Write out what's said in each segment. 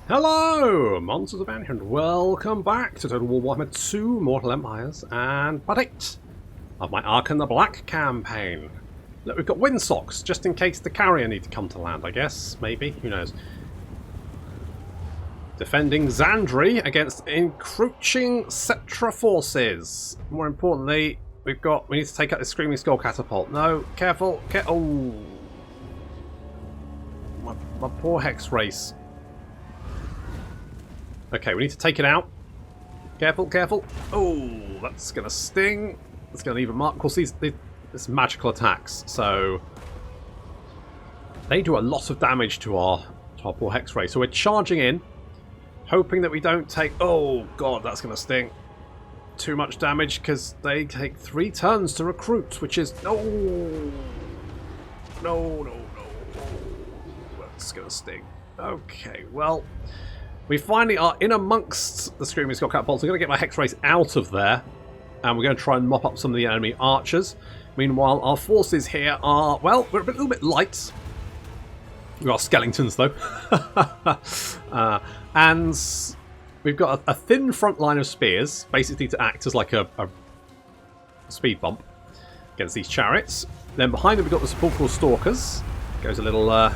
Hello, Monsters of Banner, and welcome back to Total War Warhammer 2 Mortal Empires and part 8 of my Arkan the Black campaign. Look, we've got windsocks, just in case the carrier need to come to land, I guess. Maybe, who knows. Defending Zandri against encroaching Settra forces. More importantly, we need to take out the Screaming Skull catapult. No, careful, oh. My poor Hex race. Okay, we need to take it out. Careful, careful. Oh, that's going to sting. It's going to leave a mark. Of course, these magical attacks, so they do a lot of damage to our poor Hex race. So we're charging in, hoping that we don't take... Oh, God, that's going to sting. Too much damage, because they take 3 turns to recruit, which is... No! No. That's going to sting. Okay, well... We finally are in amongst the Screaming Skull catapults. I'm going to get my Hex race out of there. And we're going to try and mop up some of the enemy archers. Meanwhile, our forces here are... Well, we're a little bit light. We've got skeletons, though. And we've got a thin front line of spears. Basically to act as like a speed bump against these chariots. Then behind them we've got the sepulchral stalkers. Goes a little...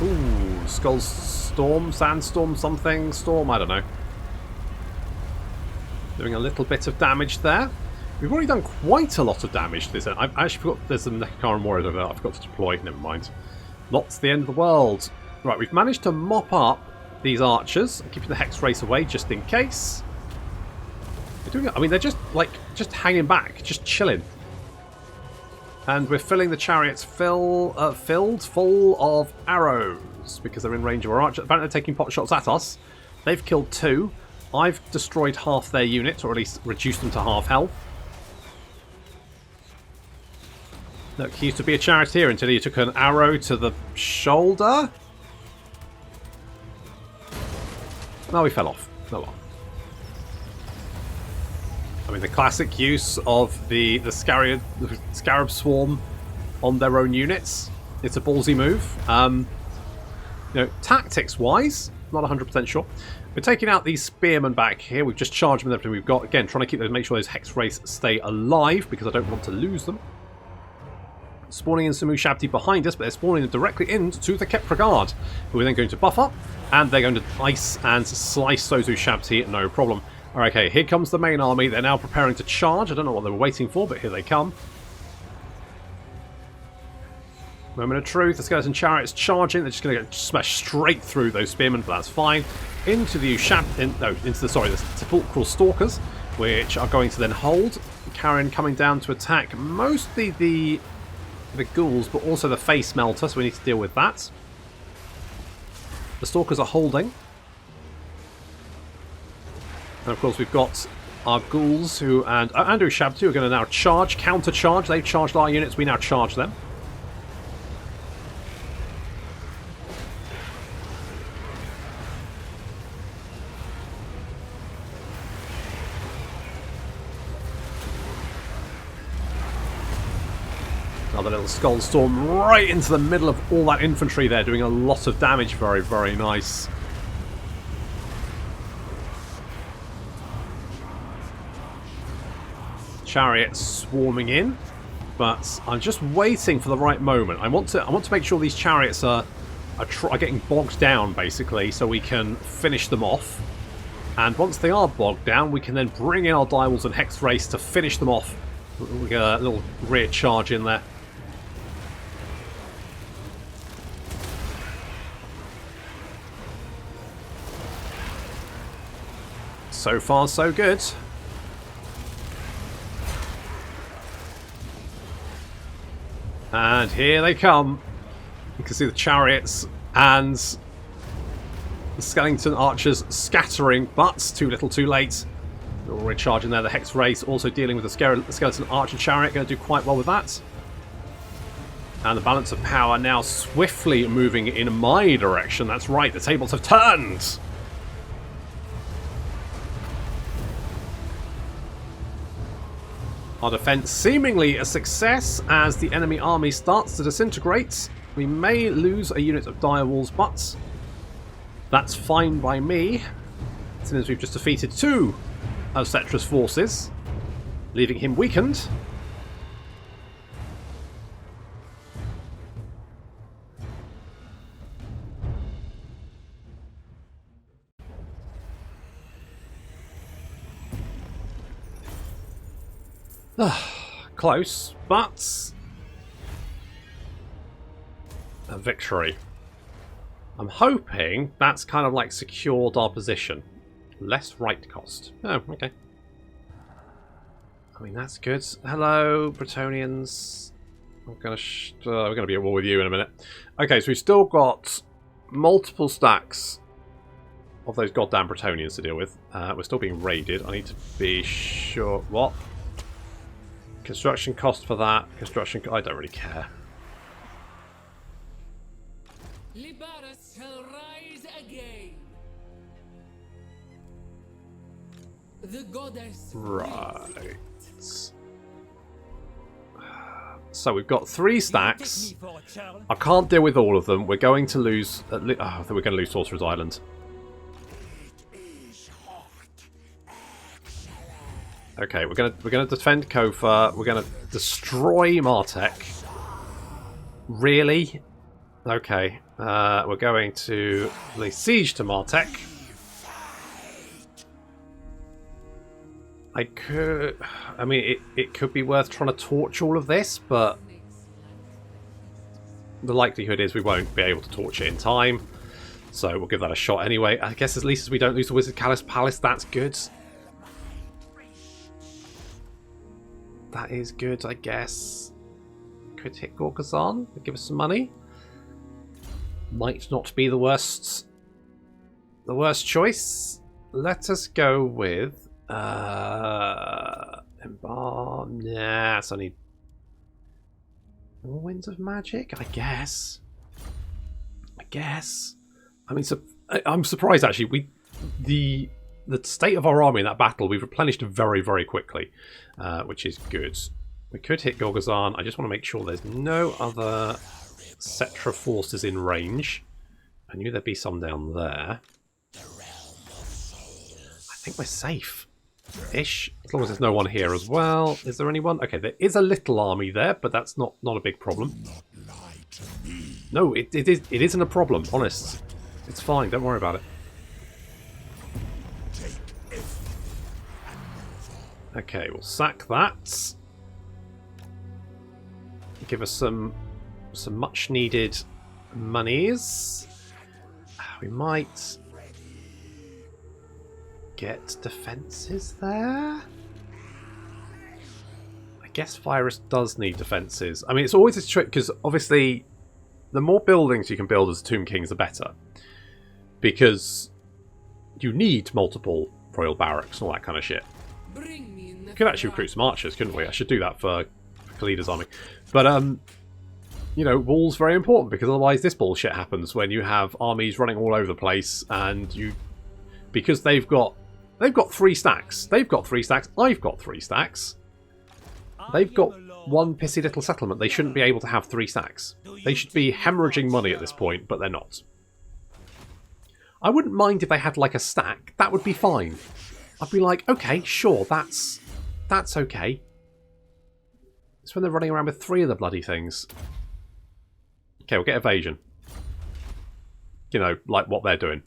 Ooh, Skull Storm, Sandstorm, something, Storm, I don't know. Doing a little bit of damage there. We've already done quite a lot of damage to this. I actually forgot there's some Nekakaran warriors over there I forgot to deploy, never mind. Not the end of the world. Right, we've managed to mop up these archers, keeping the Hex race away just in case. They're doing it. I mean, they're just hanging back, just chilling. And we're filling the chariots filled full of arrows because they're in range of our archers. Apparently they're taking pot shots at us. They've killed 2. I've destroyed half their units, or at least reduced them to half health. Look, he used to be a charioteer until he took an arrow to the shoulder. No, he fell off. Oh well. I mean, the classic use of the Scarab Swarm on their own units. It's a ballsy move. Tactics-wise, not 100% sure. We're taking out these spearmen back here. We've just charged them with everything we've got. Again, trying to keep those, make sure those Hex race stay alive because I don't want to lose them. Spawning in some Ushabti behind us, but they're spawning directly into the Khemri Guard, who are then going to buff up, and they're going to ice and slice those Ushabti, no problem. Okay, here comes the main army. They're now preparing to charge. I don't know what they were waiting for, but here they come. Moment of truth. The skeleton chariots charging. They're just going to smash straight through those spearmen, but that's fine. Into the the sepulchral stalkers, which are going to then hold. Karen coming down to attack mostly the ghouls, but also the face melter, so we need to deal with that. The stalkers are holding. And of course we've got our ghouls and Ushabti who are going to now charge, counter-charge. They've charged our units, we now charge them. Another little Skull Storm right into the middle of all that infantry there, doing a lot of damage. Very, very nice. Chariots swarming in, but I'm just waiting for the right moment. I want to make sure these chariots are getting bogged down, basically, so we can finish them off. And once they are bogged down, we can then bring in our Direwolves and Hex race to finish them off. We'll get a little rear charge in there. So far, so good. And here they come. You can see the chariots and the skeleton archers scattering, but too little too late. They're already charging there. The Hex race also dealing with the skeleton archer chariot. Going to do quite well with that. And the balance of power now swiftly moving in my direction. That's right, the tables have turned. Our defense seemingly a success as the enemy army starts to disintegrate. We may lose a unit of direwolves, but that's fine by me, since we've just defeated 2 of Settra's forces, leaving him weakened. Close, but a victory. I'm hoping that's kind of like secured our position. Less right cost. Oh, okay. I mean, that's good. Hello, Bretonnians. we're gonna be at war with you in a minute. Okay, so we've still got multiple stacks of those goddamn Bretonnians to deal with. We're still being raided. I need to be sure. What? Construction cost for that. I don't really care. Libaris shall rise again. The goddess. Right. So we've got 3 stacks. I can't deal with all of them. We're going to lose. I think we're going to lose Sorcerer's Island. Okay, we're gonna defend Kofa. We're gonna destroy Martek. Really? Okay. We're going to lay siege to Martek. I mean, it could be worth trying to torch all of this, but the likelihood is we won't be able to torch it in time. So we'll give that a shot anyway. I guess at least as we don't lose the Wizard Callus Palace, that's good. That is good, I guess. Could hit Gorgazan, give us some money. Might not be the worst choice. Let us go with Embalm. Nah, it's only more Winds of Magic, I guess. I mean, I'm surprised actually. The state of our army in that battle, we've replenished very, very quickly, which is good. We could hit Gorgazan. I just want to make sure there's no other Settra forces in range. I knew there'd be some down there. I think we're safe-ish, as long as there's no one here as well. Is there anyone? Okay, there is a little army there, but that's not a big problem. No, it isn't a problem, honest. It's fine, don't worry about it. Okay, we'll sack that. Give us some much needed monies. We might get defences there. I guess Virus does need defences. I mean, it's always a trick because obviously the more buildings you can build as Tomb Kings, the better. Because you need multiple royal barracks and all that kind of shit. We could actually recruit some archers, couldn't we? I should do that for Khalida's army. But, you know, walls very important because otherwise this bullshit happens when you have armies running all over the place and because they've got 3 stacks. They've got 3 stacks. I've got 3 stacks. They've got one pissy little settlement. They shouldn't be able to have 3 stacks. They should be hemorrhaging money at this point, but they're not. I wouldn't mind if they had like a stack. That would be fine. I'd be like, okay, sure, that's okay. It's when they're running around with 3 of the bloody things. Okay, we'll get evasion. You know, like what they're doing.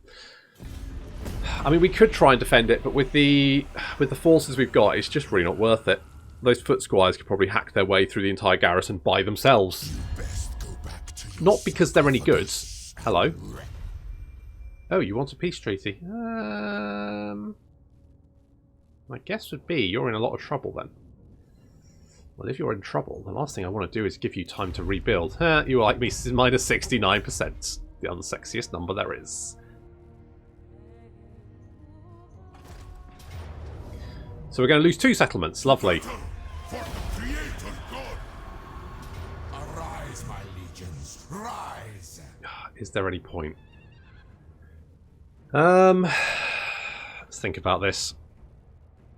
I mean, we could try and defend it, but with the forces we've got, it's just really not worth it. Those foot squires could probably hack their way through the entire garrison by themselves. Not because they're any good. Hello. Oh, you want a peace treaty? My guess would be you're in a lot of trouble then. Well, if you're in trouble, the last thing I want to do is give you time to rebuild. You like me, minus 69%. The unsexiest number there is. So we're going to lose 2 settlements. Lovely. Arise, my legions. Rise. Is there any point? Let's think about this.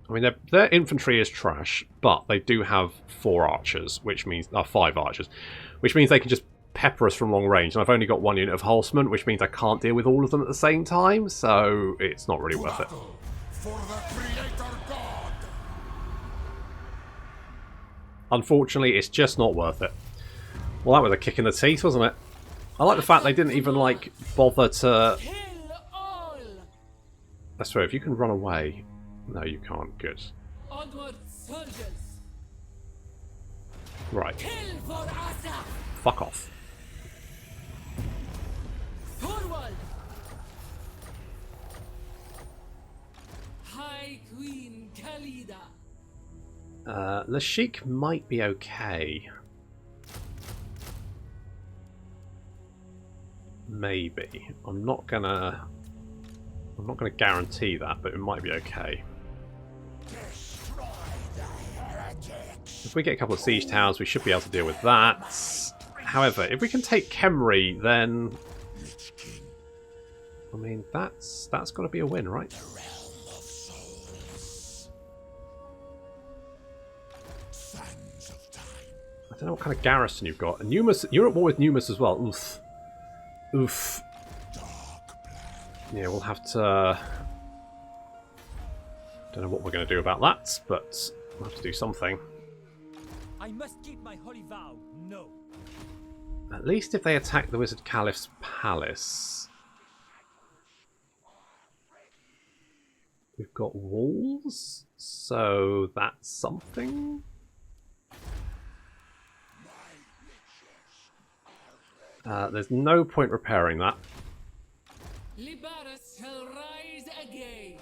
I mean, their infantry is trash, but they do have 4 archers, which means 5 archers, which means they can just pepper us from long range, and I've only got one unit of horsemen, which means I can't deal with all of them at the same time, so it's not really worth it. For the Creator God. Unfortunately, it's just not worth it. Well, that was a kick in the teeth, wasn't it? I like the fact they didn't even, like, bother to... Kill all! That's right, if you can run away... No, you can't. Good. Onward, soldiers! Right. Kill for Asa! Fuck off. Forward! High Queen Khalida! Lashik might be okay. Maybe. I'm not gonna guarantee that, but it might be okay. Destroy the heretics. If we get a couple of siege towers, we should be able to deal with that. However, if we can take Khemri, then I mean that's got to be a win, right? The realm of souls. Sands of time. I don't know what kind of garrison you've got. And Numus, you're at war with Numus as well. Oof. Oof. Yeah, we'll have to... Don't know what we're going to do about that, but we'll have to do something. I must keep my holy vow. No. At least if they attack the Wizard Caliph's palace. We've got walls, so that's something. There's no point repairing that. Libaras shall rise again!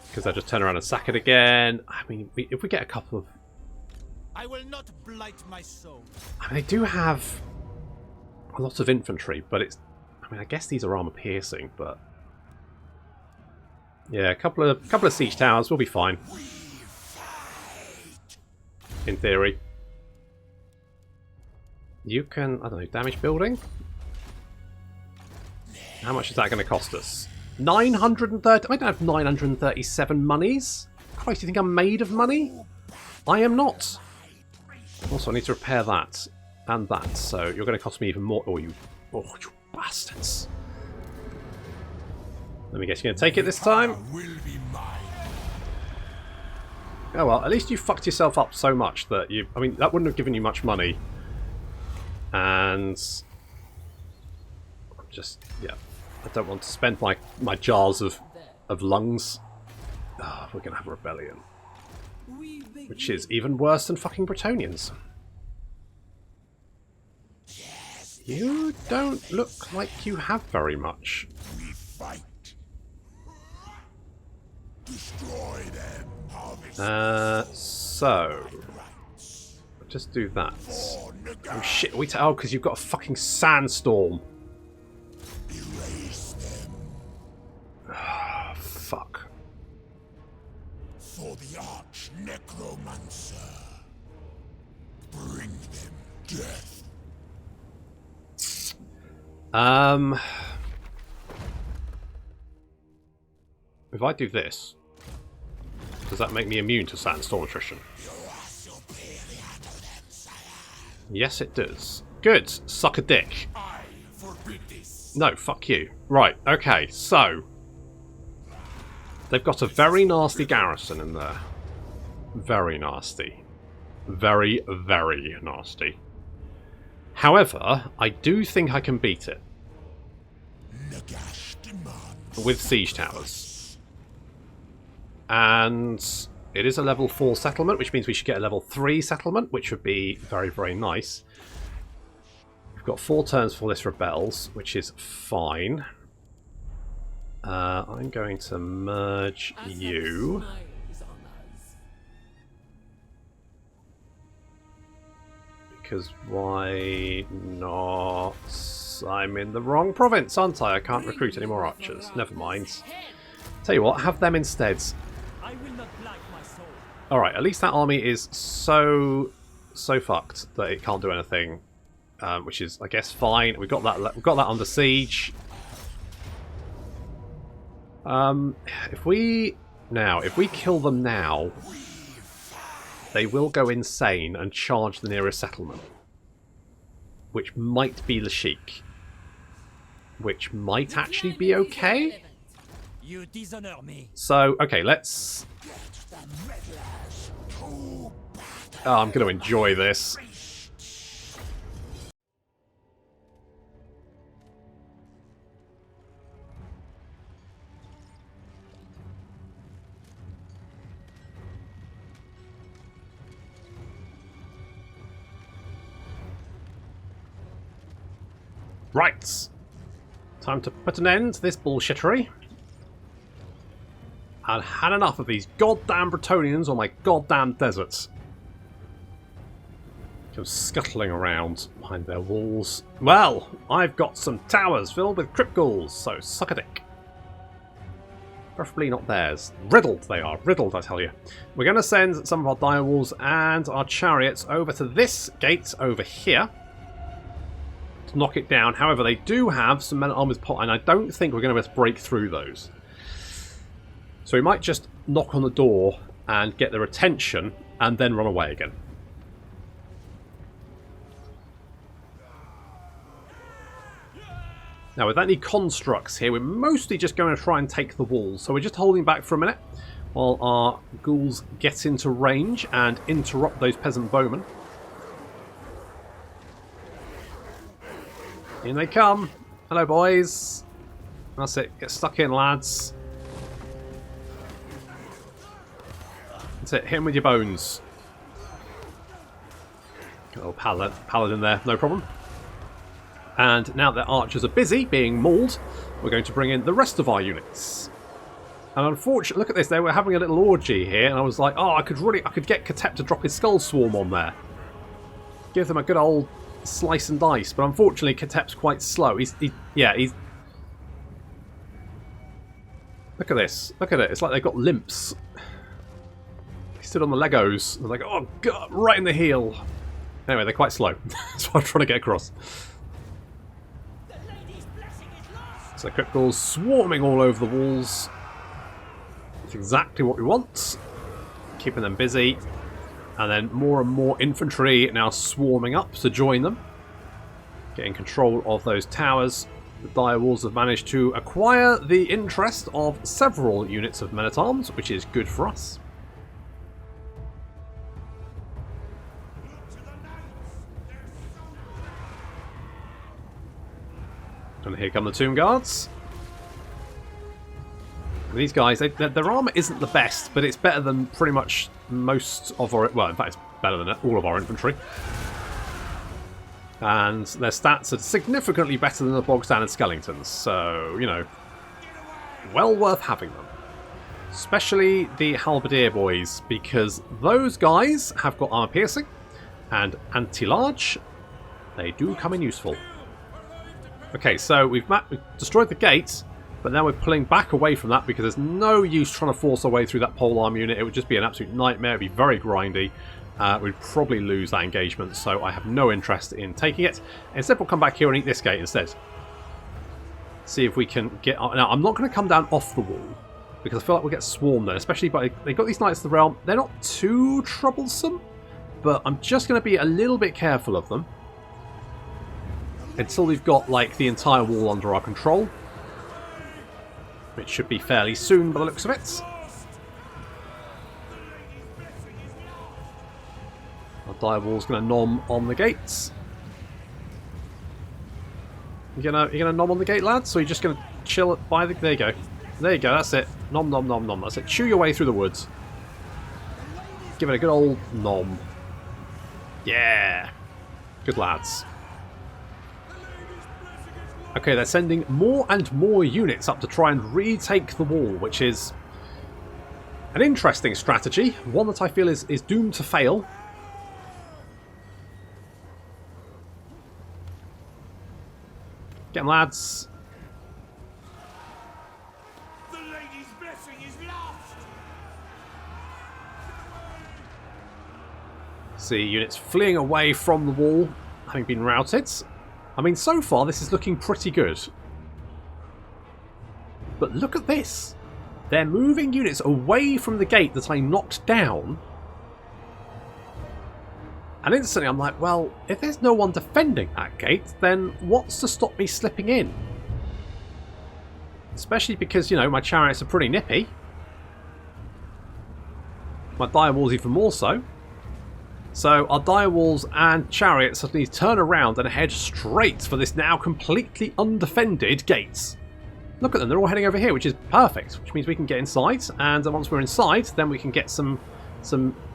Because they'll just turn around and sack it again. I mean, if we get a couple of... I will not blight my soul. I mean, they do have a lot of infantry, but it's... I mean, I guess these are armor-piercing, but... Yeah, a couple of siege towers will be fine. In theory. You can, I don't know, damage building? How much is that going to cost us? 930... I don't have 937 monies. Christ, you think I'm made of money? I am not. Also, I need to repair that. And that, so you're going to cost me even more... Oh, you bastards. Let me guess, you're going to take it this time? Will be mine. Oh well, at least you fucked yourself up so much that you... I mean, that wouldn't have given you much money. And... just, yeah. I don't want to spend my jars of lungs. Oh, we're going to have a rebellion. Which is even worse than fucking Bretonians. You don't look like you have very much. We fight. Destroy them. Harvest So... just do that. Oh shit, oh, because you've got a fucking sandstorm. erase them. Fuck. For the arch necromancer. Bring them death. If I do this, does that make me immune to sandstorm attrition? You are superior to them, sire. Yes, it does. Good. Suck a dick. I forbid this. No, fuck you. Right, okay, so... they've got a very nasty garrison in there. Very nasty. Very, very nasty. However, I do think I can beat it. Nagash demands. With siege towers. And it is a level 4 settlement, which means we should get a level 3 settlement, which would be very, very nice. We've got 4 turns for this rebels, which is fine. I'm going to merge you. Because why not? I'm in the wrong province, aren't I? I can't recruit any more archers. Never mind. Tell you what, have them instead. I will not blight my soul. Alright, at least that army is so fucked that it can't do anything. Which is, I guess, fine. We've got that under siege. If we kill them now, they will go insane and charge the nearest settlement. which might be the Sheik. Which might actually be okay. You dishonor me. So, okay, let's... Oh, I'm going to enjoy this. Right. Time to put an end to this bullshittery. I've had enough of these goddamn Bretonians on my goddamn deserts. Just scuttling around behind their walls. Well, I've got some towers filled with crypt ghouls, so suck a dick. Preferably not theirs. Riddled they are. Riddled, I tell you. We're going to send some of our dire wolves and our chariots over to this gate over here. To knock it down. However, they do have some men-at-arms with pot, and I don't think we're going to be able to break through those. So we might just knock on the door and get their attention and then run away again. Now, without any constructs here, we're mostly just going to try and take the walls. So we're just holding back for a minute while our ghouls get into range and interrupt those peasant bowmen. In they come. Hello, boys. That's it. Get stuck in, lads. That's it. Hit him with your bones. Oh, paladin there. No problem. And now that archers are busy being mauled, we're going to bring in the rest of our units. And unfortunately, look at this. They were having a little orgy here, and I was like, oh, I could get Katep to drop his skull swarm on there. Give them a good old slice and dice. But unfortunately, Katep's quite slow. He's Look at this. Look at it. It's like they've got limps. They stood on the Legos. They're like, oh god, right in the heel. Anyway, they're quite slow. That's what I'm trying to get across. So crypt ghouls swarming all over the walls. That's exactly what we want. Keeping them busy. And then more and more infantry now swarming up to join them. Getting control of those towers. The dire wolves have managed to acquire the interest of several units of men-at-arms, which is good for us. And here come the Tomb Guards. And these guys, their armour isn't the best, but it's better than pretty much most of our... Well, in fact, it's better than all of our infantry. And their stats are significantly better than the bog-standard skeletons. So, you know, well worth having them. Especially the halberdier boys, because those guys have got armour piercing and anti-large. They do come in useful. Okay, so we've destroyed the gate, but now we're pulling back away from that because there's no use trying to force our way through that polearm unit. It would just be an absolute nightmare. It would be very grindy. We'd probably lose that engagement, so I have no interest in taking it. Instead, we'll come back here and eat this gate instead. See if we can get... Now, I'm not going to come down off the wall, because I feel like we'll get swarmed there, especially by... They've got these Knights of the Realm. They're not too troublesome, but I'm just going to be a little bit careful of them. Until we've got, like, the entire wall under our control. Which should be fairly soon by the looks of it. Our dire wall's going to nom on the gates. You're gonna nom on the gate, lads? So you're just going to chill by the... There you go. There you go, that's it. Nom, nom, nom, nom. That's it. Chew your way through the woods. Give it a good old nom. Yeah. Good lads. Okay, they're sending more and more units up to try and retake the wall, which is an interesting strategy. One that I feel is doomed to fail. Get them, lads. The lady's blessing is lost. See units fleeing away from the wall, having been routed. I mean, so far this is looking pretty good. But look at this. They're moving units away from the gate that I knocked down. And instantly I'm like, well, if there's no one defending that gate, then what's to stop me slipping in? Especially because, you know, my chariots are pretty nippy. My direwalls even more so. So our direwalls and chariots suddenly turn around and head straight for this now completely undefended gate. Look at them, they're all heading over here, which is perfect. Which means we can get inside, and once we're inside, then we can get some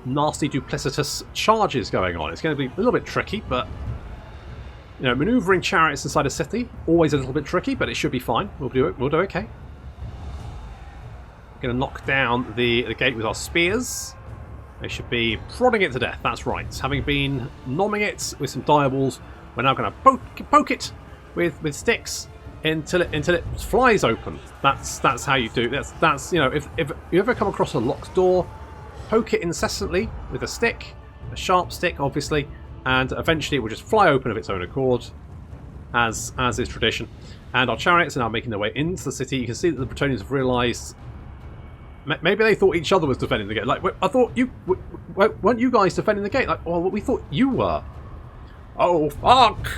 nasty duplicitous charges going on. It's going to be a little bit tricky, but you know, manoeuvring chariots inside a city, always a little bit tricky, but it should be fine. We'll do it. We'll do okay. We're going to knock down the gate with our spears. They should be prodding it to death. That's right. Having been nomming it with some direwalls, we're now going to poke it with sticks until it flies open. That's how you do. That's you know, if you ever come across a locked door, poke it incessantly with a stick, a sharp stick, obviously, and eventually it will just fly open of its own accord, as is tradition. And our chariots are now making their way into the city. You can see that the Bretonnians have realised maybe they thought each other was defending the gate. Like, I thought you weren't you guys defending the gate? Like, well, we thought you were. Oh fuck!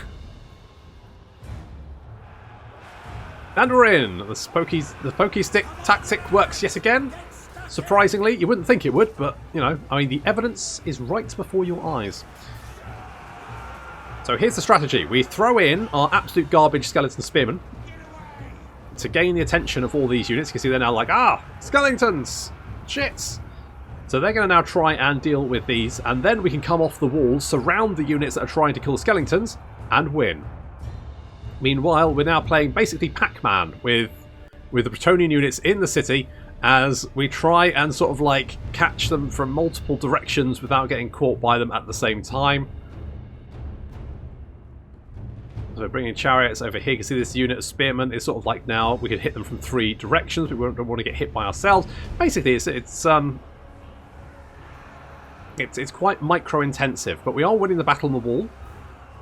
And we're in. The pokey stick tactic works yet again. Surprisingly, you wouldn't think it would, but, you know, I mean, the evidence is right before your eyes. So here's the strategy. We throw in our absolute garbage skeleton spearmen to gain the attention of all these units. You can see they're now like, ah, skeletons! Shit! So they're going to now try and deal with these, and then we can come off the walls, surround the units that are trying to kill the skeletons, and win. Meanwhile, we're now playing basically Pac-Man with the Bretonnian units in the city, as we try and sort of like catch them from multiple directions without getting caught by them at the same time. So bringing chariots over here, you can see this unit of spearmen is sort of like now we can hit them from 3 directions. We don't want to get hit by ourselves. Basically, it's quite micro-intensive, but we are winning the battle on the wall.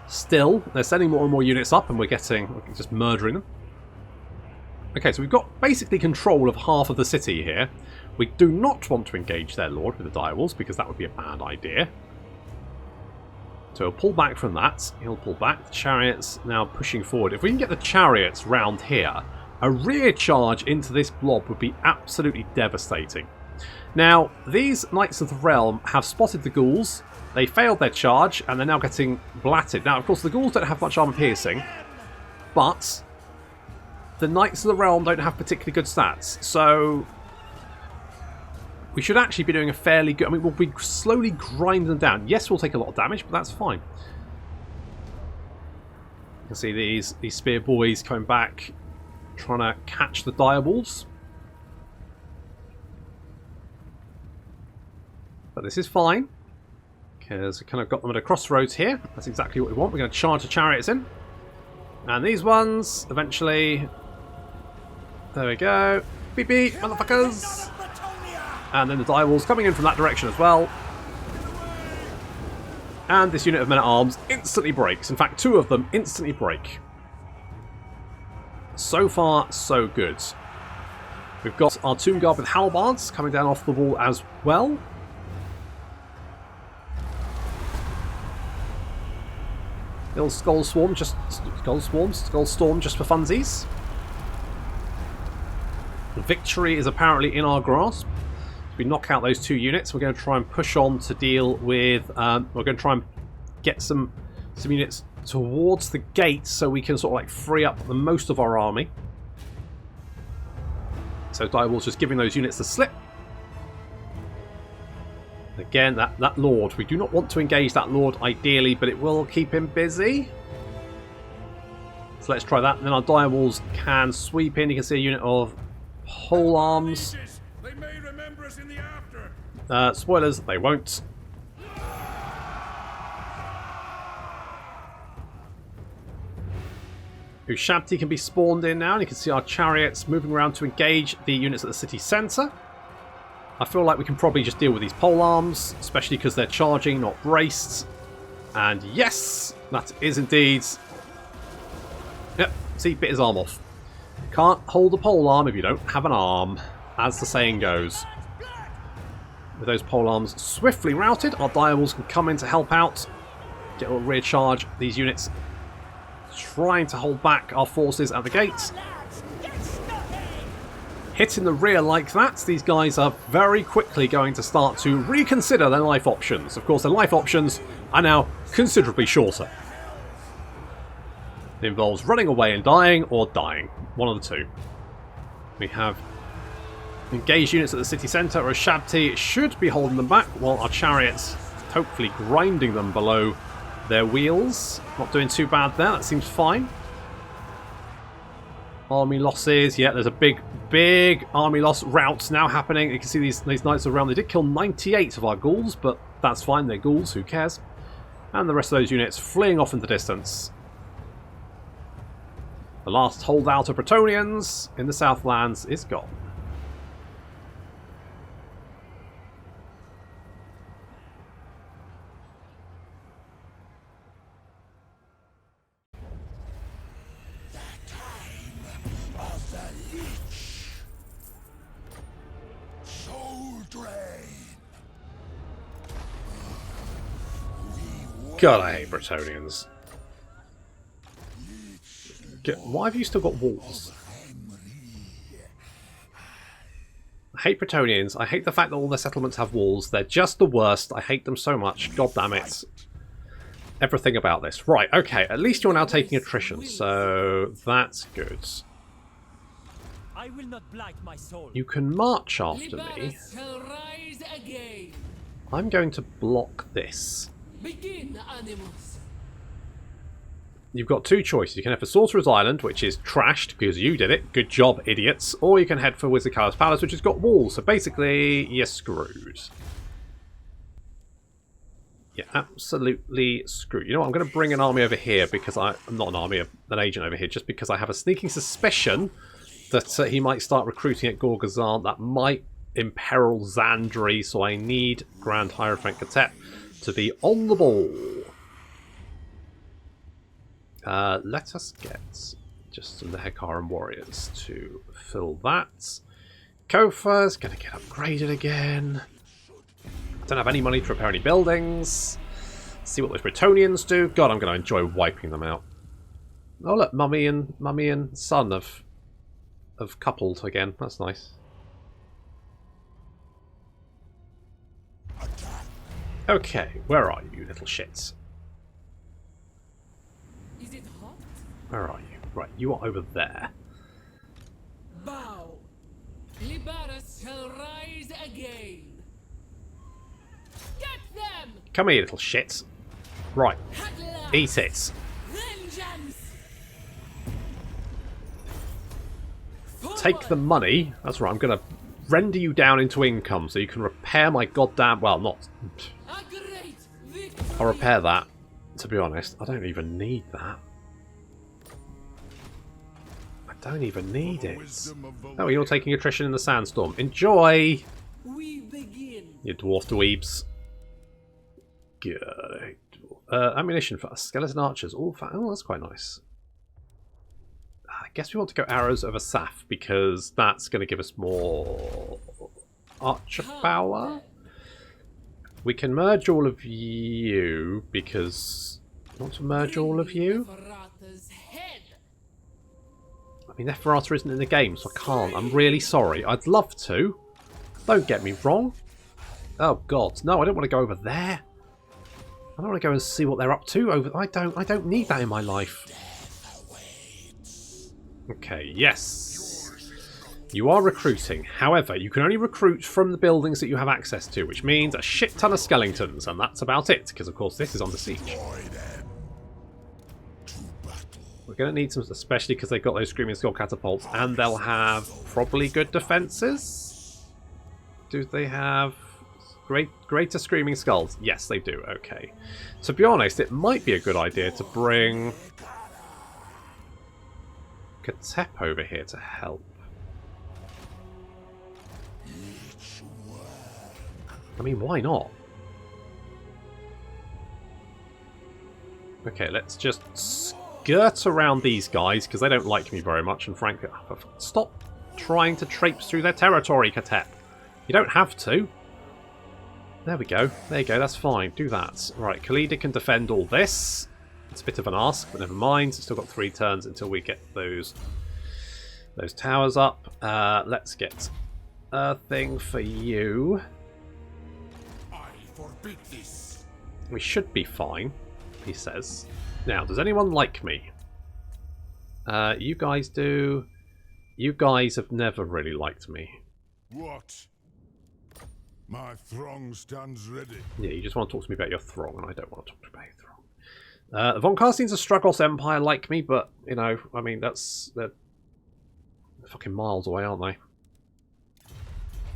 Still, they're sending more and more units up, and we're just murdering them. Okay, so we've got basically control of half of the city here. We do not want to engage their lord with the direwalls, because that would be a bad idea. So he'll pull back from that. He'll pull back. The chariots now pushing forward. If we can get the chariots round here, a rear charge into this blob would be absolutely devastating. Now, these Knights of the Realm have spotted the ghouls. They failed their charge, and they're now getting blatted. Now, of course, the ghouls don't have much armor piercing, but the Knights of the Realm don't have particularly good stats, so we should actually be doing a fairly good... I mean, we'll be slowly grinding them down. Yes, we'll take a lot of damage, but that's fine. You can see these spear boys coming back, trying to catch the direwolves. But this is fine, because we kind of got them at a crossroads here. That's exactly what we want. We're going to charge the chariots in. And these ones, eventually... There we go. Beep beep, motherfuckers! And then the direwolves coming in from that direction as well. And this unit of men-at-arms instantly breaks. In fact, 2 of them instantly break. So far, so good. We've got our Tomb Guard with halbards coming down off the wall as well. Little Skull Storm just for funsies. Victory is apparently in our grasp. If we knock out those 2 units, we're going to try and push on to deal with... we're going to try and get some units towards the gate so we can sort of like free up the most of our army. So Direwolf's just giving those units the slip. Again, that Lord. We do not want to engage that Lord ideally, but it will keep him busy. So let's try that. And then our Direwolves can sweep in. You can see a unit of pole arms. They may remember us in the after. Spoilers, they won't. Ushabti can be spawned in now, and you can see our chariots moving around to engage the units at the city centre. I feel like we can probably just deal with these pole arms, especially because they're charging, not braced. And yes, that is indeed... Yep, see, bit his arm off. Can't hold a pole arm if you don't have an arm, as the saying goes. With those pole arms swiftly routed, our direwolves can come in to help out. Get a little rear charge. These units trying to hold back our forces at the gates. Hitting the rear like that, these guys are very quickly going to start to reconsider their life options. Of course, their life options are now considerably shorter. It involves running away and dying, or dying. One of the two. We have engaged units at the city centre. Our Shabti should be holding them back, while our chariots hopefully grinding them below their wheels. Not doing too bad there, that seems fine. Army losses, yeah, there's a big army loss rout now happening. You can see these knights around. They did kill 98 of our ghouls, but that's fine, they're ghouls, who cares? And the rest of those units fleeing off into distance. The last holdout of Bretonnians in the Southlands is gone. God, I hate Bretonnians. Why have you still got walls? I hate Bretonnians. I hate the fact that all their settlements have walls. They're just the worst. I hate them so much. God damn it. Everything about this. Right, okay. At least you're now taking attrition, so that's good. I will not blight my soul. You can march after me. I'm going to block this. Begin, Animus. You've got two choices. You can head for Sorcerer's Island, which is trashed because you did it. Good job, idiots. Or you can head for Wizard-Kala's Palace, which has got walls. So basically, you're screwed. You're absolutely screwed. You know what? I'm going to bring an army over here because I'm not an army, an agent over here, just because I have a sneaking suspicion that he might start recruiting at Gorgazan. That might imperil Zandri, so I need Grand Hierophant Katep to be on the ball. Let us get just some of the Hekaran warriors to fill that. Kofa's going to get upgraded again. Don't have any money to repair any buildings. See what those Bretonnians do. God, I'm going to enjoy wiping them out. Oh look, mummy and son have coupled again. That's nice. Okay, where are you, little shits? Is it hot? Where are you? Right, you are over there. Bow. Libaris shall rise again. Get them! Come here, little shits. Right, Hadla. eat it. Vengeance. Take the money. That's right, I'm going to render you down into income so you can repair my goddamn... Well, not... A great victory. I'll repair that, to be honest. I don't even need that. I don't even need it. Oh, you're taking attrition in the sandstorm. Enjoy! We begin. You dwarf dweebs. Good. Ammunition for skeleton archers. Oh, that's quite nice. I guess we want to go arrows of Asaph because that's going to give us more archer power. We can merge all of you because... I want to merge all of you? I mean, Neferata isn't in the game, so I can't. I'm really sorry. I'd love to. Don't get me wrong. Oh, God. No, I don't want to go over there. I don't want to go and see what they're up to. I don't need that in my life. Okay, yes. You are recruiting. However, you can only recruit from the buildings that you have access to, which means a shit ton of skeletons, and that's about it, because of course this is under siege. We're going to need some, especially because they've got those Screaming Skull catapults, and they'll have probably good defences. Do they have greater Screaming Skulls? Yes, they do. Okay. To be honest, it might be a good idea to bring Katep over here to help. I mean, why not? Okay, let's just skirt around these guys because they don't like me very much, and frankly, stop trying to traipse through their territory, Katep. You don't have to. There we go. There you go. That's fine. Do that. Right, Khalida can defend all this. It's a bit of an ask, but never mind. Still got 3 turns until we get those towers up. Let's get a thing for you. I forbid this. We should be fine, he says. Now, does anyone like me? You guys do. You guys have never really liked me. What? My throng stands ready. Yeah, you just want to talk to me about your throng, and I don't want to talk about your throng. The Von Carstein's a Stragos Empire like me, but, you know, I mean, they're fucking miles away, aren't they?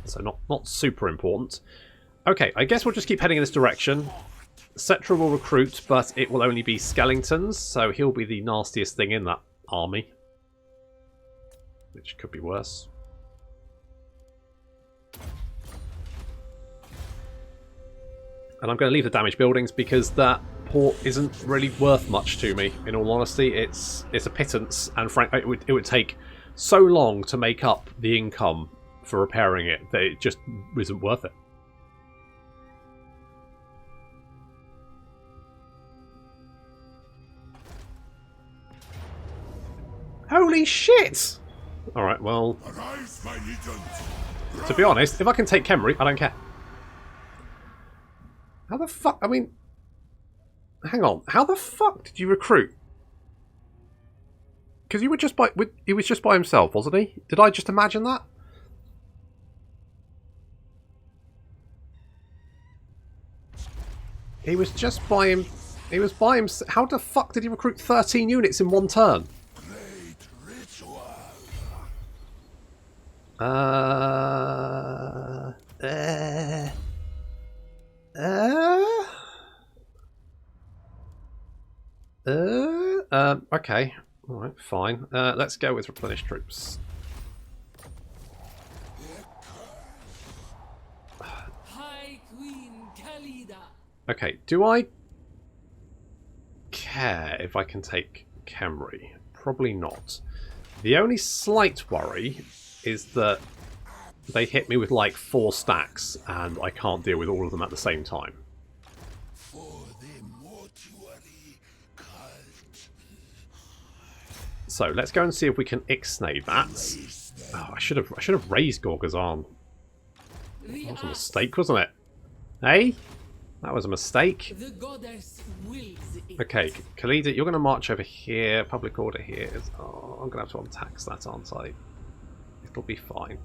So not super important. Okay, I guess we'll just keep heading in this direction. Settra will recruit, but it will only be skelingtons, so he'll be the nastiest thing in that army. Which could be worse. And I'm going to leave the damaged buildings because that port isn't really worth much to me, in all honesty. It's a pittance, and frankly, it would take so long to make up the income for repairing it that it just isn't worth it. Holy shit! Alright, well, Arise, my legions. to be honest, if I can take Khemri, I don't care. How the fuck? I mean, hang on. How the fuck did you recruit? Because you were just he was just by himself, wasn't he? Did I just imagine that? He was just by him. He was by him. How the fuck did he recruit 13 units in one turn? Great ritual. Okay. Alright, fine. Let's go with replenish troops. High Queen Khalida. Okay, do I care if I can take Khemri? Probably not. The only slight worry is that they hit me with like 4 stacks and I can't deal with all of them at the same time. For the mortuary cult. So let's go and see if we can ixnay that. Oh, I should have raised Gorga's arm. That was a mistake, wasn't it? Hey? That was a mistake. The goddess wills it. Okay, Khalida, you're going to march over here. Public order here. Oh, I'm going to have to untax that, aren't I? It'll be fine.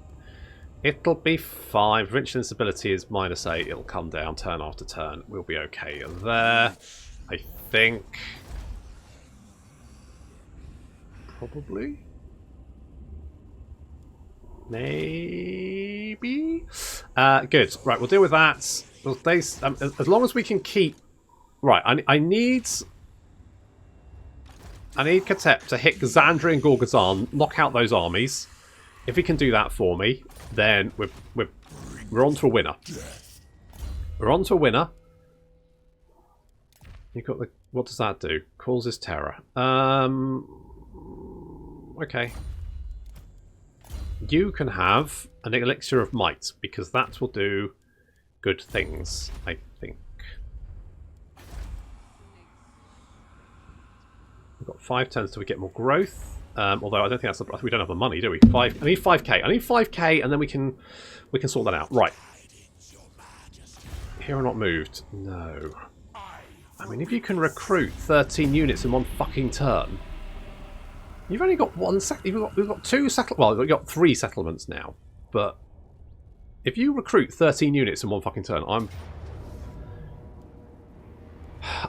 It'll be fine. Provincial instability is -8. It'll come down turn after turn. We'll be okay there. I think. Probably. Maybe. Good. Right, we'll deal with that. Well, as long as we can keep. Right, I need Katep to hit Xandria and Gorgazan, knock out those armies. If he can do that for me, then we're on to a winner. We're on to a winner. You got the. What does that do? Causes terror. Okay. You can have an elixir of might because that will do good things, I think. We've got 5 turns till we get more growth. Although I don't think that's we don't have the money, do we? I need 5k. I need 5k, and then we can sort that out. Right. Here or not moved? No. I mean, if you can recruit 13 units in one fucking turn, you've only got one we've got 2 settlements. Well, we've got 3 settlements now. But if you recruit 13 units in one fucking turn,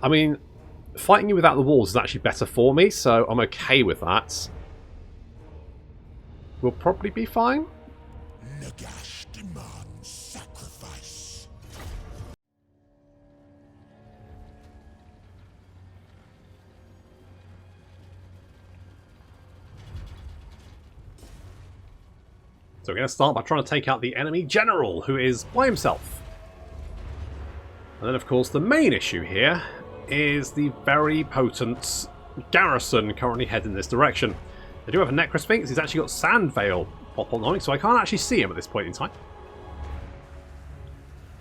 I mean, fighting you without the walls is actually better for me, so I'm okay with that. We'll probably be fine. Nagash demands sacrifice. So we're going to start by trying to take out the enemy general, who is by himself. And then, of course, the main issue here is the very potent garrison currently heading this direction. They do have a Necrosphinx. He's actually got Sand Veil pop on, so I can't actually see him at this point in time.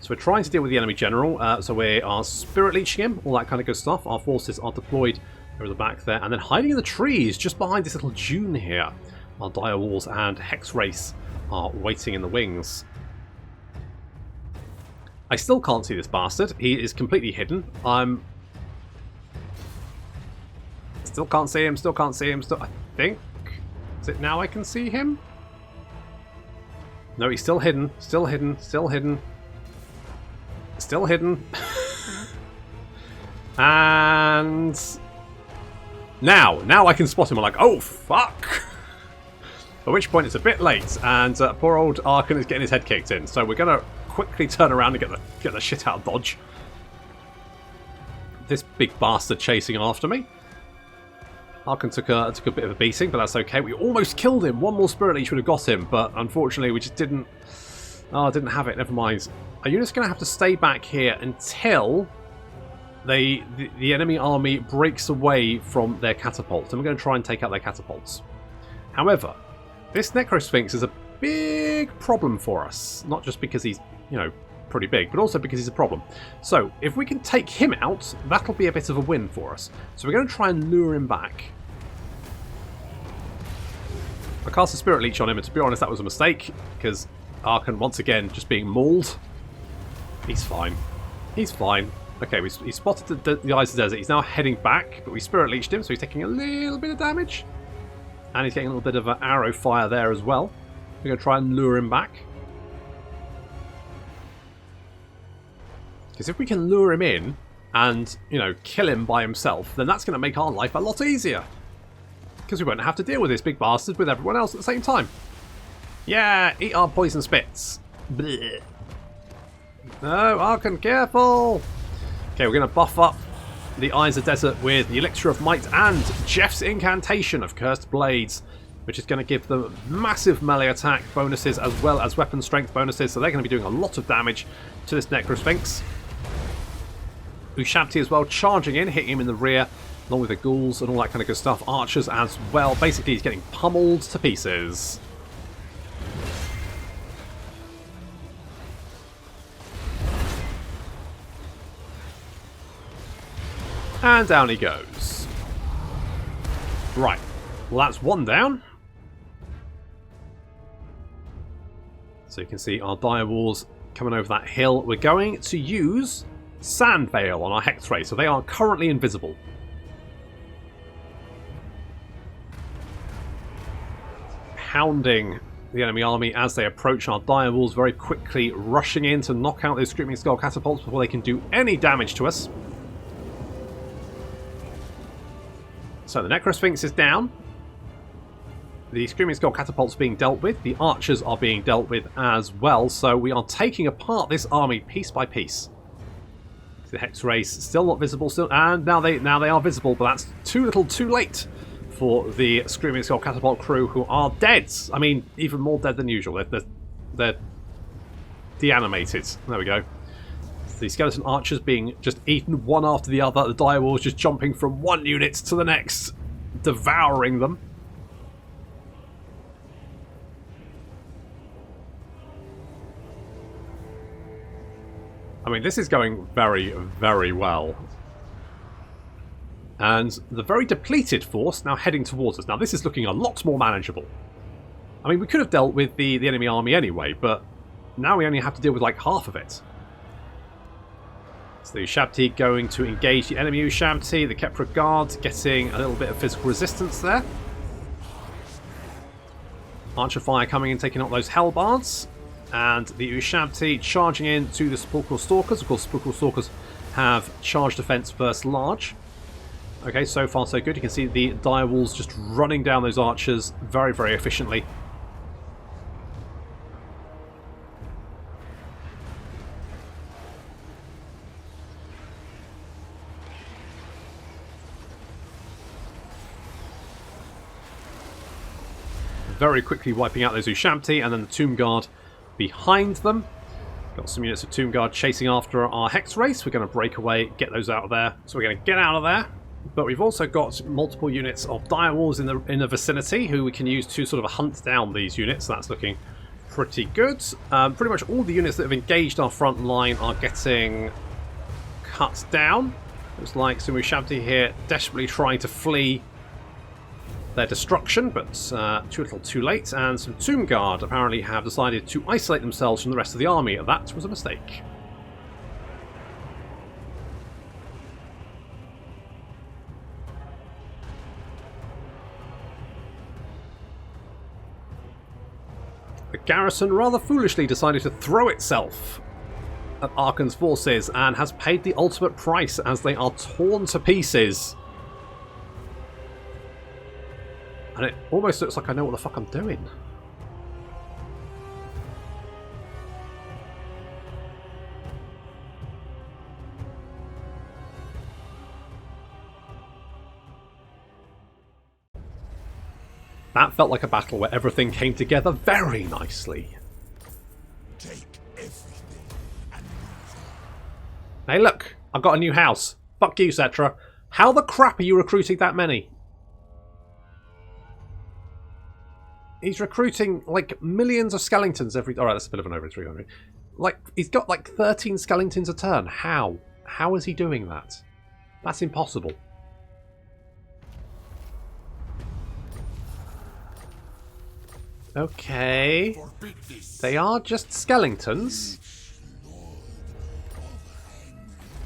So we're trying to deal with the enemy general. So we are spirit leeching him, all that kind of good stuff. Our forces are deployed over the back there, and then hiding in the trees just behind this little dune here. Our dire walls and hex race are waiting in the wings. I still can't see this bastard. He is completely hidden. Still can't see him. Still can't see him. I think. Is it now I can see him? No, he's still hidden. Still hidden. Still hidden. Still hidden. And now I can spot him. I'm like, oh fuck! At which point it's a bit late, and poor old Arkan is getting his head kicked in. So we're gonna quickly turn around and get the shit out of dodge. This big bastard chasing after me. Arkan took a bit of a beating, but that's okay. We almost killed him. One more Spirit Leech would have got him, but unfortunately we just didn't. Oh, didn't have it. Never mind. Our unit's going to have to stay back here until the enemy army breaks away from their catapults, and we're going to try and take out their catapults. However, this Necrosphinx is a big problem for us. Not just because he's, you know, pretty big, but also because he's a problem. So if we can take him out, that'll be a bit of a win for us. So we're going to try and lure him back. I cast a Spirit Leech on him, and to be honest that was a mistake, because Arkan once again just being mauled. He's fine. He's fine. Okay, he spotted the Eyes of the Desert. He's now heading back, but we Spirit Leeched him, so he's taking a little bit of damage. And he's getting a little bit of an arrow fire there as well. We're going to try and lure him back. Because if we can lure him in and, you know, kill him by himself, then that's going to make our life a lot easier. Because we won't have to deal with this big bastard with everyone else at the same time. Yeah, eat our poison spits. Blech. No, Arkan, careful! Okay, we're going to buff up the Eyes of Desert with the Elixir of Might and Jeff's Incantation of Cursed Blades, which is going to give them massive melee attack bonuses as well as weapon strength bonuses, so they're going to be doing a lot of damage to this Necrosphinx. Ushabti as well, charging in, hitting him in the rear, along with the ghouls and all that kind of good stuff. Archers as well. Basically, he's getting pummeled to pieces. And down he goes. Right. Well, that's one down. So you can see our dire walls coming over that hill. We're going to use Sand Veil on our Hex Ray, so they are currently invisible. Hounding the enemy army as they approach our dire walls, very quickly rushing in to knock out those Screaming Skull catapults before they can do any damage to us. So the Necrosphinx is down. The Screaming Skull catapults being dealt with. The archers are being dealt with as well. So we are taking apart this army piece by piece. The Hex Race still not visible, and now they are visible, but that's too little, too late for the Screaming Skull catapult crew, who are dead. I mean, even more dead than usual. They're deanimated. There we go. The skeleton archers being just eaten one after the other. The dire walls just jumping from one unit to the next, devouring them. I mean, this is going very, very well. And the very depleted force now heading towards us. Now, this is looking a lot more manageable. I mean, we could have dealt with the enemy army anyway, but now we only have to deal with like half of it. So the Ushabti going to engage the enemy Ushabti. The Kepra Guard getting a little bit of physical resistance there. Archer Fire coming in, taking out those Hellbards. And the Ushabti charging in to the Sepulchral Stalkers. Of course, Sepulchral Stalkers have charge defense versus large. Okay, so far so good. You can see the dire walls just running down those archers very, very efficiently. Very quickly wiping out those Ushabti, and then the Tomb Guard behind them. Got some units of Tomb Guard chasing after our Hex Race. We're going to break away, get those out of there. So we're going to get out of there. But we've also got multiple units of dire walls in the vicinity who we can use to sort of hunt down these units. So that's looking pretty good. Pretty much all the units that have engaged our front line are getting cut down. Looks like Sumu Shabti here desperately trying to flee their destruction, but too little too late, and some Tomb Guard apparently have decided to isolate themselves from the rest of the army. That was a mistake. The garrison rather foolishly decided to throw itself at Archon's forces and has paid the ultimate price as they are torn to pieces. And it almost looks like I know what the fuck I'm doing. That felt like a battle where everything came together very nicely. Take everything and move Hey look, I've got a new house. Fuck you, Settra. How the crap are you recruiting that many? He's recruiting like millions of skeletons every... Alright, that's a bit of an over 300. Like, he's got like 13 skeletons a turn. How? How is he doing that? That's impossible. Okay. Forbid this. They are just skeletons.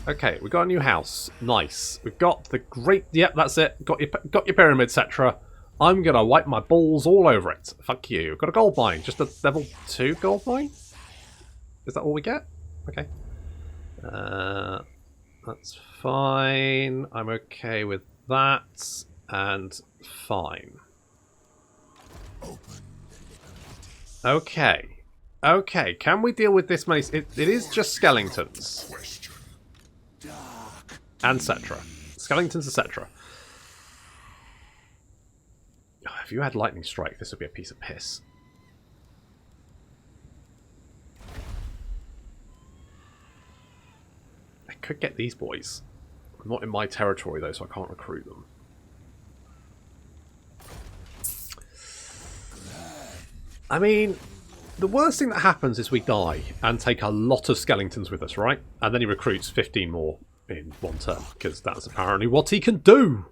Okay, we got a new house. Nice. We've got the great... Yep, that's it. Got your pyramid, etc. I'm gonna wipe my balls all over it. Fuck you. We've got a gold mine. Just a level 2 gold mine? Is that all we get? Okay. That's fine. I'm okay with that. And fine. Okay. Okay, can we deal with this many... It is just skeletons. Question. Dark. And Settra. Skeletons, etc. If you had Lightning Strike, this would be a piece of piss. I could get these boys. Not in my territory, though, so I can't recruit them. I mean, the worst thing that happens is we die and take a lot of skeletons with us, right? And then he recruits 15 more in one turn, because that's apparently what he can do.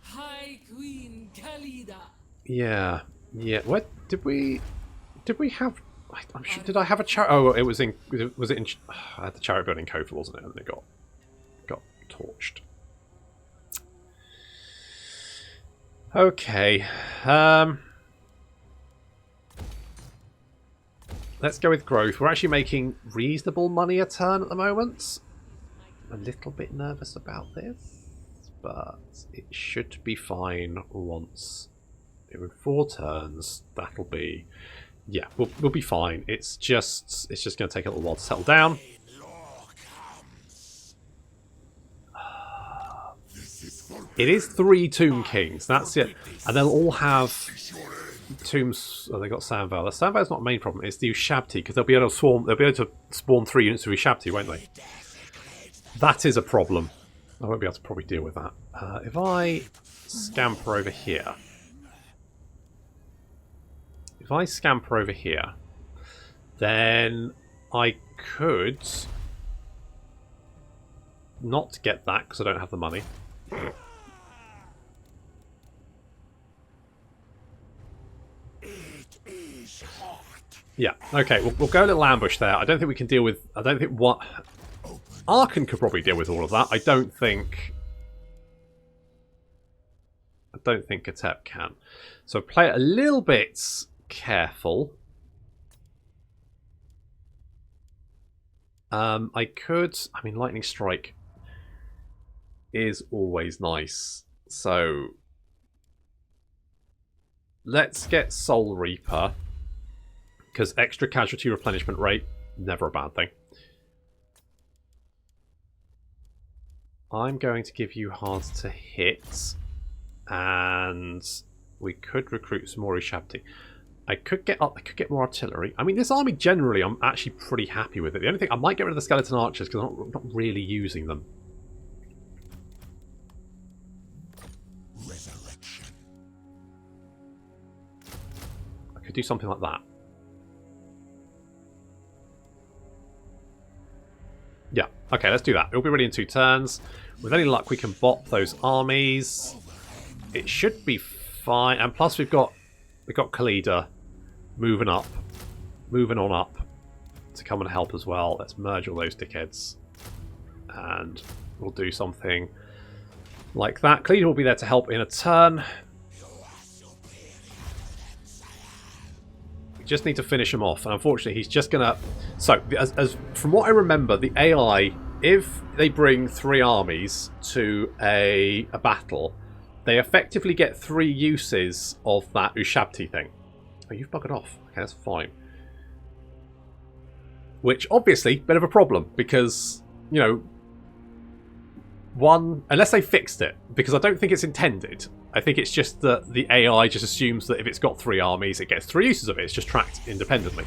High Queen Khalida. Yeah, yeah. What did we have? I'm sure, did I have a chariot? Oh, it was in. Was it in? I had the chariot building code, wasn't it? And it got torched. Okay. Let's go with growth. We're actually making reasonable money a turn at the moment. I'm a little bit nervous about this, but it should be fine once. In 4 turns, that'll be... Yeah, we'll be fine. It's just going to take a little while to settle down. It is 3 Tomb Kings, that's it. And they'll all have tombs... Oh, they got Sandvale. The Sandvale's not a main problem, it's the Ushabti, because they'll be able to swarm... They'll be able to spawn 3 units of Ushabti, won't they? That is a problem. I won't be able to probably deal with that. If I scamper over here... If I scamper over here, then I could not get that because I don't have the money. It is hot. Yeah, okay, we'll go a little ambush there. I don't think we can deal with... I don't think what... Archon could probably deal with all of that. I don't think Katep can. So play it a little bit... careful. I could... I mean, Lightning Strike is always nice. So let's get Soul Reaper, because extra casualty replenishment rate, never a bad thing. I'm going to give you hard to hit, and we could recruit some more Ushabti. I could get more artillery. I mean, this army generally, I'm actually pretty happy with it. The only thing, I might get rid of the skeleton archers because I'm not really using them. Resurrection. I could do something like that. Okay, let's do that. It'll be ready in 2 turns. With any luck, we can bop those armies. It should be fine. And plus, we've got Khalida moving up, moving on up to come and help as well. Let's merge all those dickheads, and we'll do something like that. Khalida will be there to help in a turn. We just need to finish him off, and unfortunately, he's just gonna. So, as from what I remember, the AI, if they bring 3 armies to a battle, they effectively get 3 uses of that Ushabti thing. Oh, you've buggered off. Okay, that's fine. Which, obviously, bit of a problem, because, you know, one, unless they fixed it, because I don't think it's intended. I think it's just that the AI just assumes that if it's got 3 armies, it gets 3 uses of it. It's just tracked independently.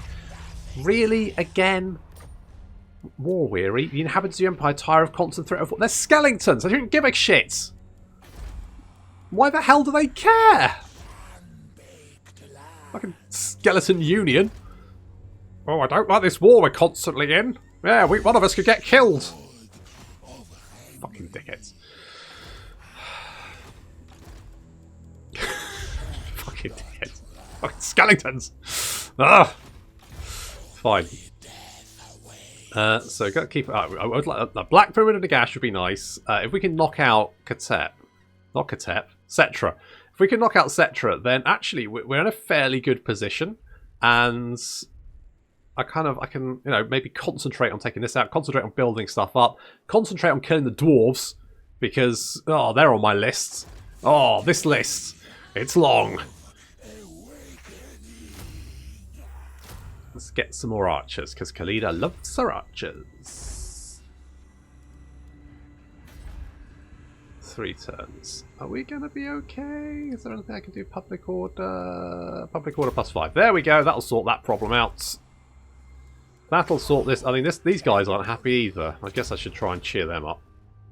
Really? Again? War weary? The inhabitants of the Empire tire of constant threat of... They're skelingtons! I don't give a shit! Why the hell do they care? Fucking skeleton union. Oh, I don't like this war we're constantly in. Yeah, one of us could get killed. Fucking dickheads. Fucking dickheads. Fucking skeletons. Ah. Fine. So gotta keep it up. I would like a Black Pyramid of Nagash would be nice. If we can knock out Settra. If we can knock out Settra, then actually we're in a fairly good position, and I can, you know, maybe concentrate on taking this out, concentrate on building stuff up, concentrate on killing the dwarves, because, oh, they're on my list. Oh, this list, it's long. Let's get some more archers, because Khalida loves her archers. 3 turns. Are we going to be okay? Is there anything I can do? Public order. Public order +5. There we go. That'll sort that problem out. That'll sort this. I mean, these guys aren't happy either. I guess I should try and cheer them up.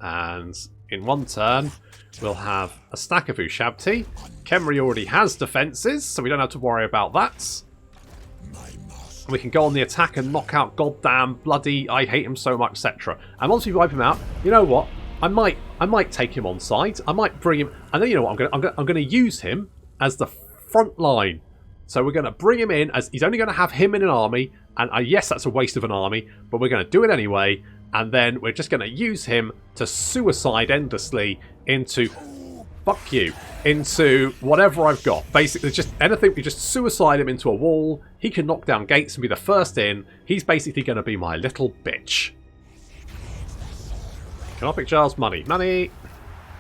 And in 1 turn, we'll have a stack of Ushabti. Khemri already has defences, so we don't have to worry about that. And we can go on the attack and knock out goddamn bloody I hate him so much Settra. And once we wipe him out, you know what? I might take him on side. I might bring him, and then you know what? I'm going to use him as the front line. So we're going to bring him in as he's only going to have him in an army, and yes, that's a waste of an army, but we're going to do it anyway. And then we're just going to use him to suicide endlessly into into whatever I've got. Basically, just anything. We just suicide him into a wall. He can knock down gates and be the first in. He's basically going to be my little bitch. Canopic Jars, money. Money!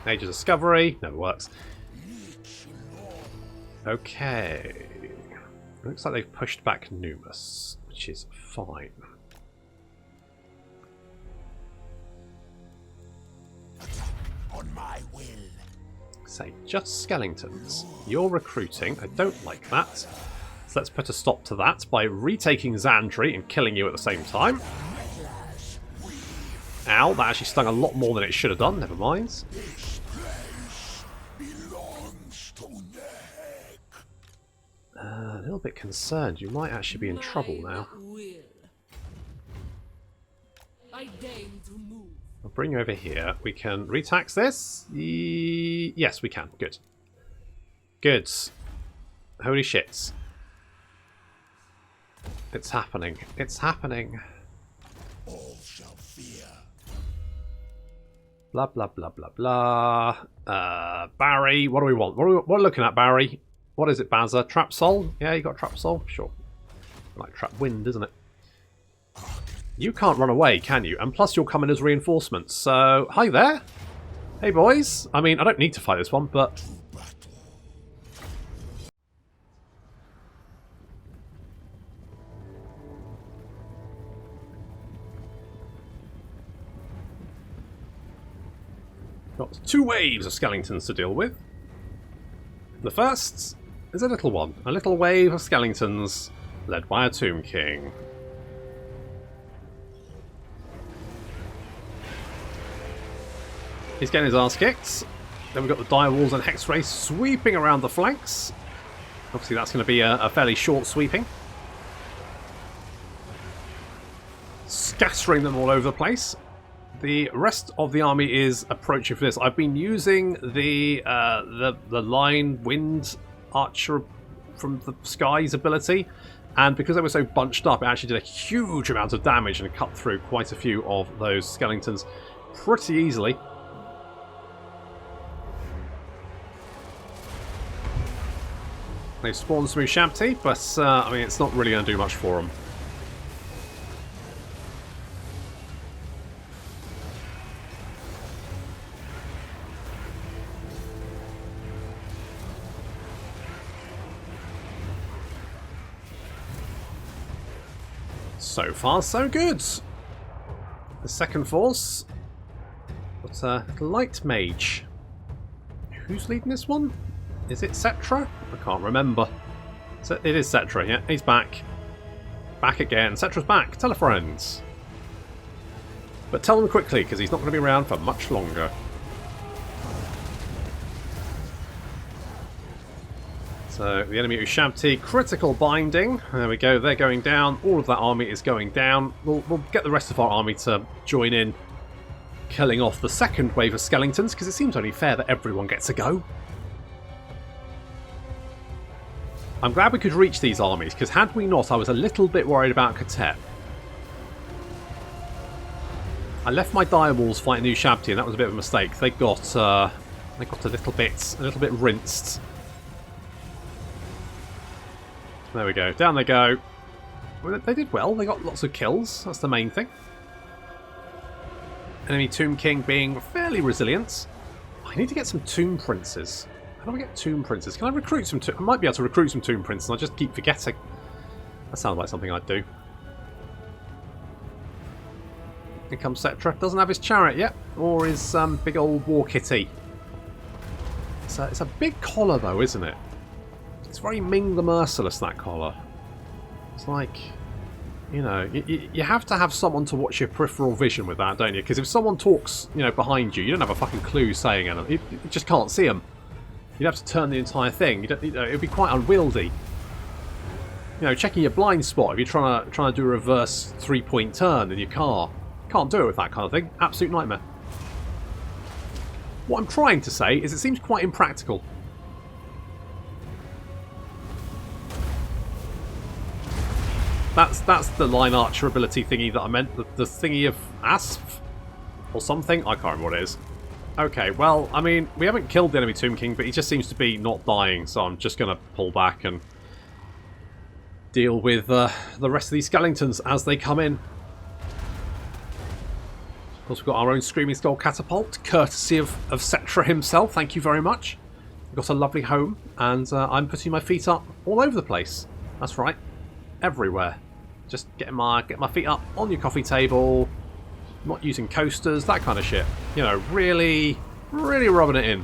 Age of Discovery. Never works. Okay. Looks like they've pushed back Numus, which is fine. On my will. Say, just skeletons. You're recruiting. I don't like that. So let's put a stop to that by retaking Xandri and killing you at the same time. Ow, that actually stung a lot more than it should have done. Never mind. A little bit concerned. You might actually be in trouble now. I'll bring you over here. We can retax this. Yes, we can. Good. Good. Holy shit. It's happening. It's happening. All shall fear. Blah, blah, blah, blah, blah. Barry, what do we want? What are we looking at, Barry? What is it, Bazza? Trap Soul? Yeah, you got Trap Soul? Sure. Like Trap Wind, isn't it? You can't run away, can you? And plus you'll come in as reinforcements. So, hi there. Hey, boys. I mean, I don't need to fight this one, but... got 2 waves of skeletons to deal with. The first is a little one. A little wave of skeletons led by a Tomb King. He's getting his ass kicked. Then we've got the Dire Walls and Hex Race sweeping around the flanks. Obviously that's going to be a fairly short sweeping. Scattering them all over the place. The rest of the army is approaching for this. I've been using the line wind archer from the skies ability, and because they were so bunched up, it actually did a huge amount of damage and cut through quite a few of those skeletons pretty easily. They've spawned some Ushabti, but I mean, it's not really going to do much for them. So far, so good. The second force, but light mage. Who's leading this one? Is it Settra? I can't remember. So it is Settra. Yeah, he's back. Back again. Settra's back. Tell a friend. But tell them quickly, because he's not going to be around for much longer. So the enemy Ushabti, critical binding. There we go, they're going down. All of that army is going down. We'll get the rest of our army to join in, killing off the second wave of skeletons, because it seems only fair that everyone gets a go. I'm glad we could reach these armies, because had we not, I was a little bit worried about Katet. I left my direwolves fighting the Ushabti, and that was a bit of a mistake. They got a little bit rinsed. There we go. Down they go. Well, they did well. They got lots of kills. That's the main thing. Enemy Tomb King being fairly resilient. I need to get some Tomb Princes. How do I get Tomb Princes? Can I recruit some I might be able to recruit some Tomb Princes, and I just keep forgetting. That sounds like something I'd do. Here comes Settra. Doesn't have his chariot yet. Or his big old war kitty. It's a big collar though, isn't it? It's very Ming the Merciless, that collar. It's like, you know, you have to have someone to watch your peripheral vision with that, don't you? Because if someone talks, you know, behind you, you don't have a fucking clue saying anything. You just can't see them. You'd have to turn the entire thing. You know, it'd be quite unwieldy. You know, checking your blind spot if you're trying to do a reverse 3-point turn in your car. Can't do it with that kind of thing. Absolute nightmare. What I'm trying to say is it seems quite impractical. That's the line archer ability thingy that I meant. The thingy of Asp? Or something? I can't remember what it is. Okay, well, I mean, we haven't killed the enemy Tomb King, but he just seems to be not dying, so I'm just going to pull back and deal with the rest of these skeletons as they come in. Of course, we've got our own Screaming Skull catapult, courtesy of Settra himself. Thank you very much. We've got a lovely home, and I'm putting my feet up all over the place. That's right. Everywhere. Just getting my feet up on your coffee table, not using coasters, that kind of shit. You know, really rubbing it in.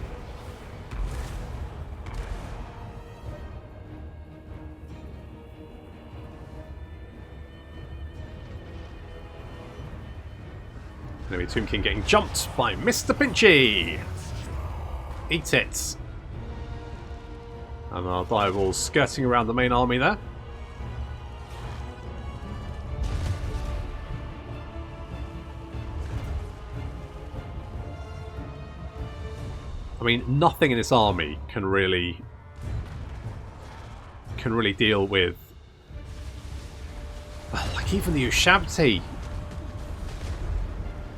Enemy Tomb King getting jumped by Mr. Pinchy. Eat it. And our direwolves skirting around the main army there. I mean, nothing in this army can really deal with, like even the Ushabti.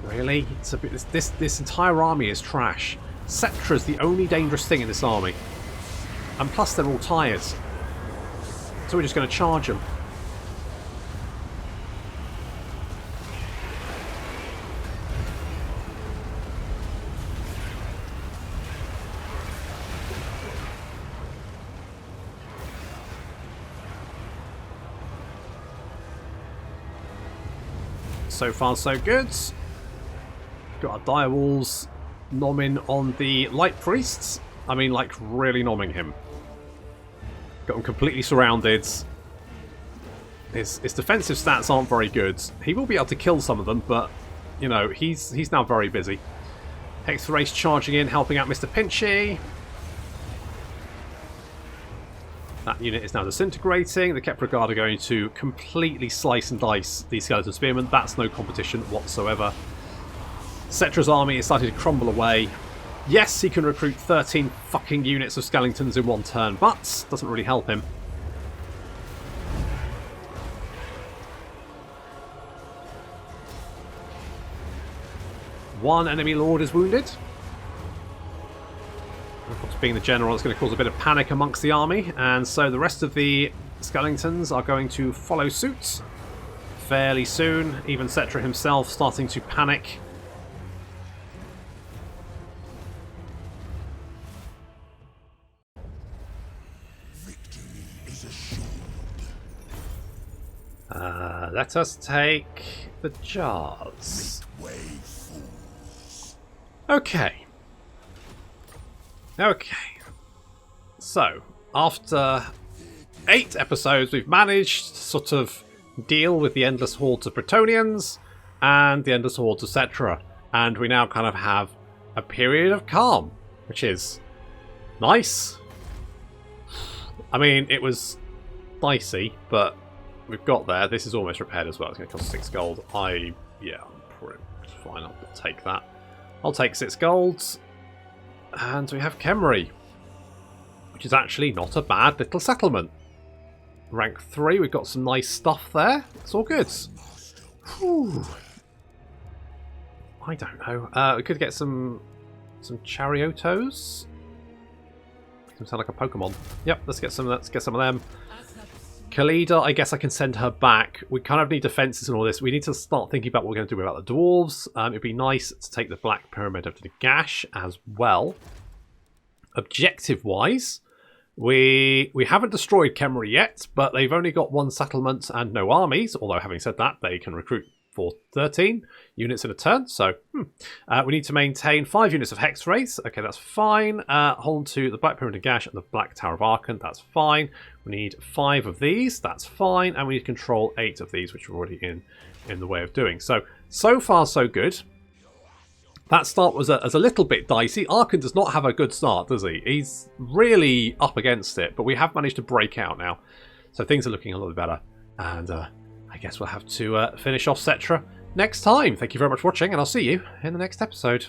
Really, it's a bit, this entire army is trash. Settra's the only dangerous thing in this army, and plus they're all tired, so we're just going to charge them. So far, so good. Got our direwolves nomming on the light priests. I mean, like, really nomming him. Got him completely surrounded. His defensive stats aren't very good. He will be able to kill some of them, but, you know, he's now very busy. Hexthrace charging in, helping out Mr. Pinchy. That unit is now disintegrating. The Kepler Guard are going to completely slice and dice these skeleton spearmen. That's no competition whatsoever. Settra's army is starting to crumble away. Yes, he can recruit 13 fucking units of skeletons in one turn, but doesn't really help him. One enemy lord is wounded. Of course, being the general, it's going to cause a bit of panic amongst the army, and so the rest of the skeletons are going to follow suit fairly soon. Even Settra himself starting to panic. Victory is assured. Let us take the jars. Way fools. Okay. So, after 8 episodes, we've managed to sort of deal with the endless hordes of Bretonnians and the endless hordes of Settra. And we now kind of have a period of calm, which is nice. I mean, it was dicey, but we've got there. This is almost repaired as well. It's going to cost 6 gold. Yeah, I'm pretty fine. I'll take that. I'll take 6 golds. And we have Khemri, which is actually not a bad little settlement. Rank 3, we've got some nice stuff there. It's all good. Whew. I don't know. We could get some Chariotos. Doesn't sound like a Pokemon. Yep, let's get some of them. Khalida, I guess I can send her back. We kind of need defences and all this. We need to start thinking about what we're going to do about the dwarves. It'd be nice to take the Black Pyramid of Nagash as well. Objective-wise, we haven't destroyed Khemri yet, but they've only got 1 settlement and no armies. Although, having said that, they can recruit for 13 units in a turn. So, we need to maintain 5 units of Hex Wraiths. Okay, that's fine. Hold to the Black Pyramid of Nagash and the Black Tower of Archon. That's fine. We need 5 of these. That's fine. And we need to control 8 of these, which we're already in the way of doing. So far, so good. That start was a little bit dicey. Archon does not have a good start, does he? He's really up against it, but we have managed to break out now. So things are looking a little better. And I guess we'll have to finish off Settra next time. Thank you very much for watching, and I'll see you in the next episode.